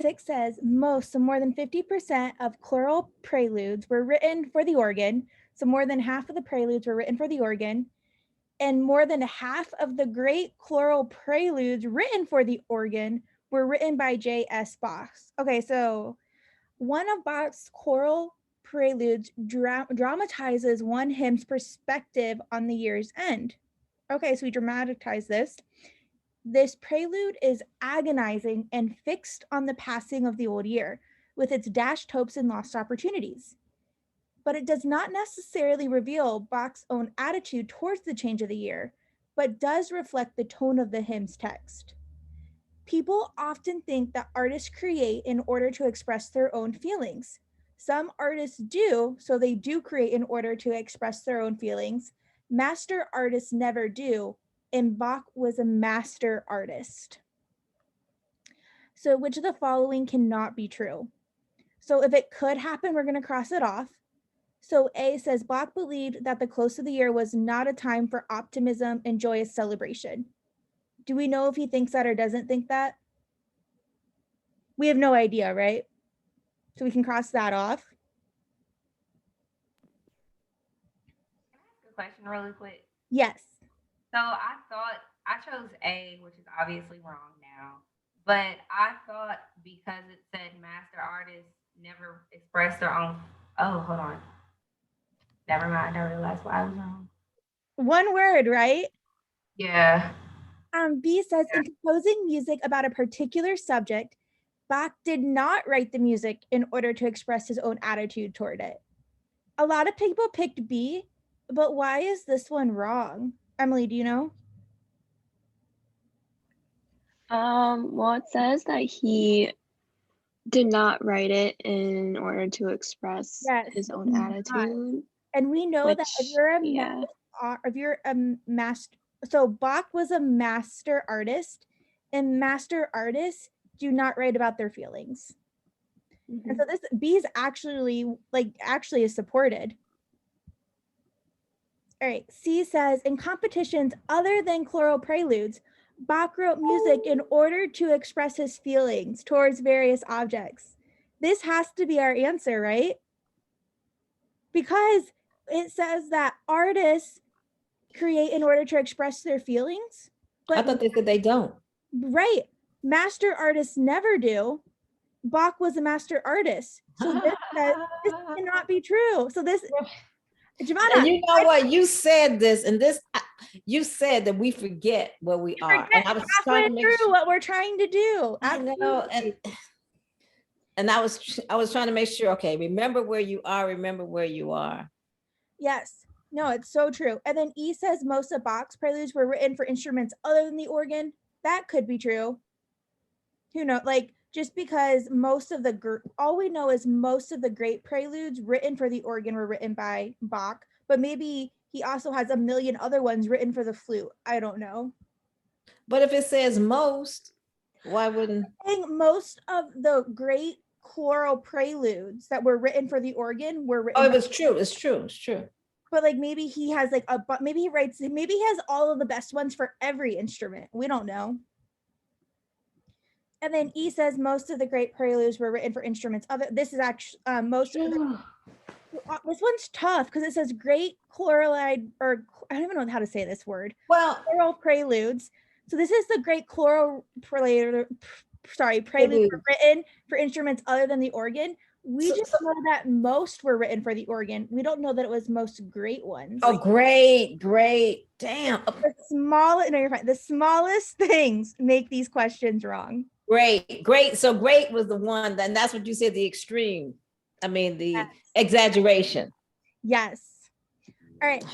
6 says most, so more than 50% of choral preludes were written for the organ. So more than half of the preludes were written for the organ. And more than half of the great choral preludes written for the organ were written by J.S. Bach. Okay, so one of Bach's choral preludes dramatizes one hymn's perspective on the year's end. Okay, so we dramatize this. This prelude is agonizing and fixed on the passing of the old year, with its dashed hopes and lost opportunities. But it does not necessarily reveal Bach's own attitude towards the change of the year, but does reflect the tone of the hymn's text. People often think that artists create in order to express their own feelings. Some artists do, so they do create in order to express their own feelings. Master artists never do, and Bach was a master artist. So which of the following cannot be true? So if it could happen, we're going to cross it off. So A says Bach believed that the close of the year was not a time for optimism and joyous celebration. Do we know if he thinks that or doesn't think that? We have no idea, right? So we can cross that off. Can I ask a question really quick? Yes. So I thought I chose A, which is obviously wrong now, but I thought because it said master artists never expressed their own. Oh, hold on. Never mind. I realized why I was wrong. One word, right? Yeah. B says in composing music about a particular subject, Bach did not write the music in order to express his own attitude toward it. A lot of people picked B, but why is this one wrong? Emily, do you know? Well, it says that he did not write it in order to express his own attitude. And we know that if you're a master, so Bach was a master artist, and master artists do not write about their feelings. And so this B is actually is supported. All right, C says in competitions other than choral preludes, Bach wrote music in order to express his feelings towards various objects. This has to be our answer, right? Because it says that artists create in order to express their feelings. But I thought they said they don't. Right. Master artists never do. Bach was a master artist. So this cannot be true. So this, Giovanna, and you know what? You said this, and this, you said that we forget where we are. And I was trying to make sure what we're trying to do. I know. And I was trying to make sure, okay, remember where you are, remember where you are. Yes. No, it's so true. And then E says most of Bach's preludes were written for instruments other than the organ. That could be true. Who knows? Like, just because all we know is most of the great preludes written for the organ were written by Bach, but maybe he also has a million other ones written for the flute. I don't know. But if it says most, why wouldn't? I think most of the great choral preludes that were written for the organ were written. Oh, it was true. It's true. It's true. But like maybe he has maybe he has all of the best ones for every instrument. We don't know. And then E says most of the great preludes were written for instruments. This is actually most of this one's tough because it says great choralide, or I don't even know how to say this word. Well, choral preludes. So this is the great choral prelude were written for instruments other than the organ. We just know that most were written for the organ. We don't know that it was most great ones. Oh, great. Damn. The smallest things make these questions wrong. Great. So great was the one, and that's what you said, the extreme. I mean, the exaggeration. Yes. All right.